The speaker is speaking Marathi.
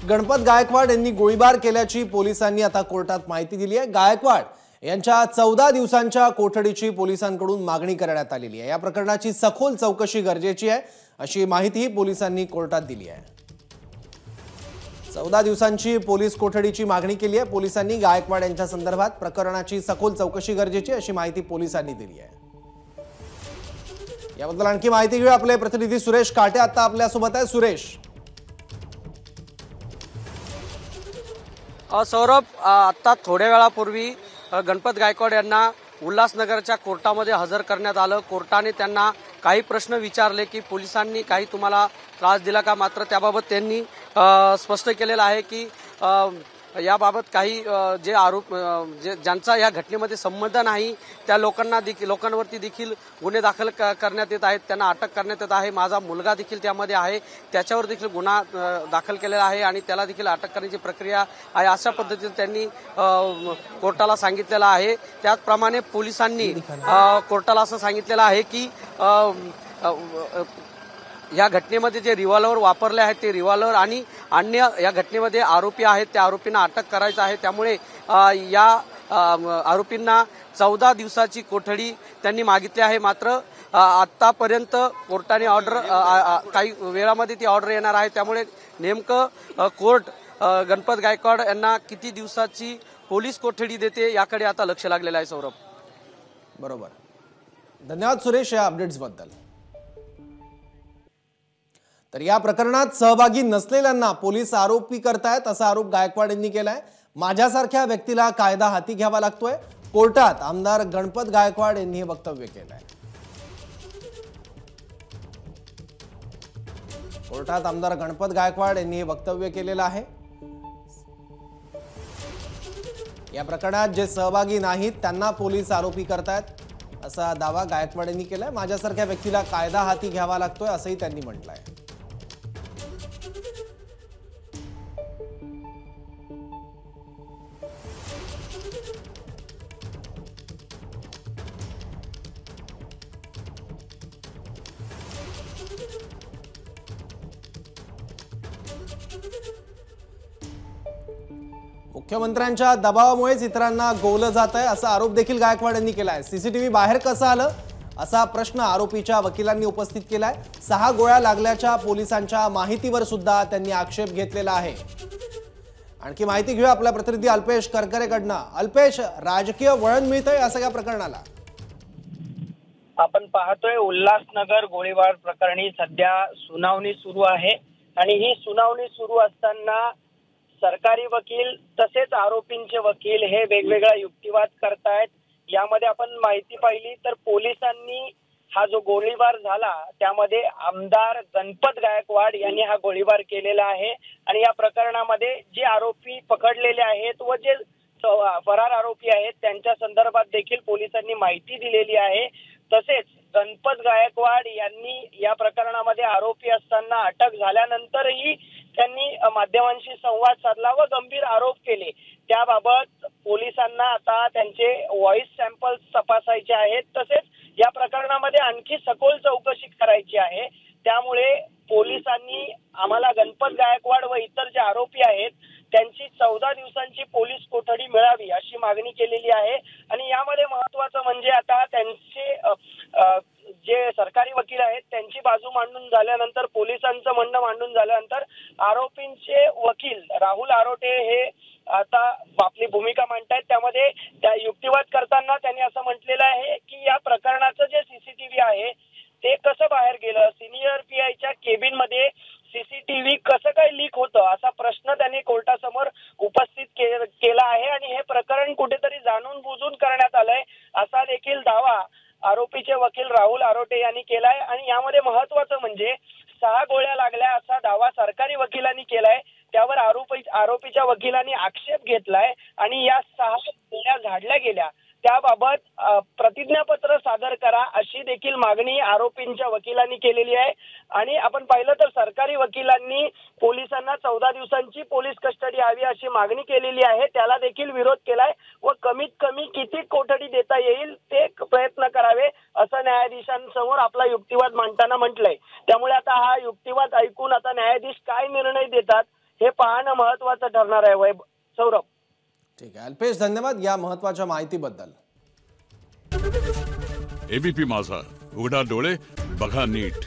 गणपत गायकवाड यांनी गोळीबार केल्याची पोलिसांनी आता कोर्टात माहिती दिली आहे। गायकवाड यांच्या 14 दिवसांच्या कोठडीची पोलिसांकडून मागणी करण्यात आलेली आहे। या प्रकरणाची सखोल चौकशी गरजेची आहे अशी माहिती पोलिसांनी कोर्टात दिली आहे। 14 दिवसांची पोलीस कोठडीची मागणी केली आहे पोलिसांनी। गायकवाड यांच्या संदर्भात प्रकरणाची सखोल चौकशी गरजेची अशी माहिती पोलिसांनी दिली आहे। याबद्दल आणखी माहिती घेऊ आपले प्रतिनिधी सुरेश काटे आता आपल्या सोबत आहे। सुरेश, सौरभ, आता थोड्या वेळापूर्वी गणपत गायकवाड यांना उल्हासनगरच्या कोर्टामध्ये हजर करण्यात आलं। कोर्टाने त्यांना काही प्रश्न विचारले की पोलिसांनी काही तुम्हाला त्रास दिला का, मात्र त्याबाबत त्यांनी स्पष्ट केलेलं आहे की याबाबत काही जे आरोप ज्यांचा या घटनेमध्ये संबंध नाही त्या लोकांवरती देखील गुन्हे दाखल करण्यात येत आहेत, त्यांना अटक करण्यात येत आहे। माझा मुलगा देखील त्यामध्ये आहे, त्याच्यावर देखील गुन्हा दाखल केलेला आहे आणि त्याला देखील अटक करण्याची प्रक्रिया आहे अशा पद्धतीने त्यांनी कोर्टाला सांगितलेलं आहे। त्याचप्रमाणे पोलिसांनी कोर्टाला असं सांगितलेलं आहे की या घटनेमध्ये जे रिव्हॉल्वर वापरले आहेत ते रिव्हॉल्वर आणि अन्य या घटनेमध्ये आरोपी आहेत त्या आरोपींना अटक करायचं आहे। त्यामुळे या आरोपींना 14 दिवसाची कोठडी त्यांनी मागितली आहे। मात्र आतापर्यंत कोर्टाने ऑर्डर काही वेळामध्ये ती ऑर्डर येणार आहे, त्यामुळे नेमकं कोर्ट गणपत गायकवाड यांना किती दिवसाची पोलीस कोठडी देते याकडे आता लक्ष लागलेलं आहे। सौरभ, बरोबर, धन्यवाद सुरेश या अपडेट्स बद्दल। तर या प्रकरणात सहभागी नसलेल्यांना पोलीस आरोपी करतायत असा आरोप गायकवाड यांनी केलाय। माझ्यासारख्या व्यक्तीला कायदा हाती घ्यावा लागतोय, कोर्टात आमदार गणपत गायकवाड यांनी हे वक्तव्य केलंय। कोर्टात आमदार गणपत गायकवाड यांनी हे वक्तव्य केलेलं आहे। या प्रकरणात जे सहभागी नाहीत त्यांना पोलीस आरोपी करतायत असा दावा गायकवाड यांनी केलाय। माझ्यासारख्या व्यक्तीला कायदा हाती घ्यावा लागतोय असंही त्यांनी म्हटलंय। मुख्यमंत्र्यांच्या दबावामुळेच इतरांना गोवलं जात आहे असा आरोप देखील गायकवाड यांनी केलाय। सीसीटीव्ही बाहेर कसं आलं असा प्रश्न आरोपीच्या वकिलांनी उपस्थित केलाय। 6 गोळ्या लागल्याच्या पोलिसांच्या माहितीवर सुद्धा त्यांनी आक्षेप घेतलेला आहे। आणखी माहिती घेऊया आपला प्रतिनिधी अल्पेश करकरेकडनं। अल्पेश, राजकीय वळण मिळतंय या सगळ्या प्रकरणाला? आपण पाहतोय उल्हासनगर गोळीबार प्रकरणी सध्या सुनावणी सुरू आहे आणि ही सुनावणी सुरू असताना सरकारी वकील तसेच आरोपींचे वकील हे वेगवेगळा युक्तिवाद करतायत। यामध्ये आपण माहिती पाहिली तर पोलिसांनी हा जो गोळीबार झाला त्यामध्ये आमदार गणपत गायकवाड यांनी हा गोळीबार केलेला आहे आणि या प्रकरणामध्ये जे आरोपी पकडलेले आहेत व जे फरार आरोपी आहेत त्यांच्या संदर्भात देखील पोलिसांनी माहिती दिलेली आहे। तसेच गणपत गायकवाड यांनी या प्रकरणामध्ये आरोपी असताना अटक झाल्यानंतरही त्यांनी माध्यमांशी संवाद साधला व गंभीर आरोप केले। त्याबाबत पोलिसांना आता त्यांचे व्हॉइस सॅम्पल्स तपासायचे आहेत, तसेच या प्रकरणामध्ये आणखी सखोल चौकशी करायची आहे। त्यामुळे पोलिसांनी आम्हाला गणपत गायकवाड व इतर जे आरोपी आहेत त्यांची 14 दिवसांची पोलीस कोठडी मिळावी अशी मागणी केलेली आहे। आणि यामध्ये महत्त्वाचं म्हणजे आता त्यांचे जे सरकारी वकील आहेत त्यांची बाजू मांडून झाल्यानंतर, पोलिसांचं म्हणणं मांडून झाल्यानंतर आरोपींचे वकील राहुल आरोटे हे आता आपली भूमिका मांडतायत। त्यामध्ये त्या युक्तिवाद करताना त्यांनी असं म्हटलेलं आहे की या प्रकरणाचं जे सीसीटीव्ही आहे ते कसं बाहेर गेलं, सिनियर पीआयच्या केबिन मध्ये सीसीटीव्ही कसं काय लीक होतं असा प्रश्न त्यांनी कोर्टासमोर उपस्थित केला आहे आणि हे प्रकरण कुठेतरी जाणून बुजून करण्यात आलंय असा देखील दावा आरोपीचे वकील राहुल आरोटे यांनी केलाय। आणि यामध्ये महत्त्वाचं म्हणजे 6 गोळ्या लागल्या असा दावा सरकारी वकिलांनी केलाय, त्यावर आरोपीच्या वकिलांनी आक्षेप घेतलाय आणि या 6 गोळ्या झाडल्या गेल्या त्याबाबत प्रतिज्ञापत्र सादर करा अशी देखील मागणी आरोपींच्या वकिलांनी केलेली आहे। आणि आपण पाहिलं तर सरकारी वकिलांनी पोलिसांना 14 दिवसांची पोलीस कस्टडी हवी अशी मागणी केलेली आहे, त्याला देखील विरोध केलाय व कमीत कमी किती कोठडी देता येईल ते प्रयत्न करावे असं न्यायाधीशांसमोर आपला युक्तिवाद मांडताना म्हटलंय। त्यामुळे आता हा युक्तिवाद ऐकून आता न्यायाधीश काय निर्णय देतात हे पाहणं महत्वाचं ठरणार आहे. सौरभ. ठीक आहे अल्पेश, धन्यवाद या महत्वाच्या माहितीबद्दल. एबीपी माझा, उघडा डोळे बघा नीट.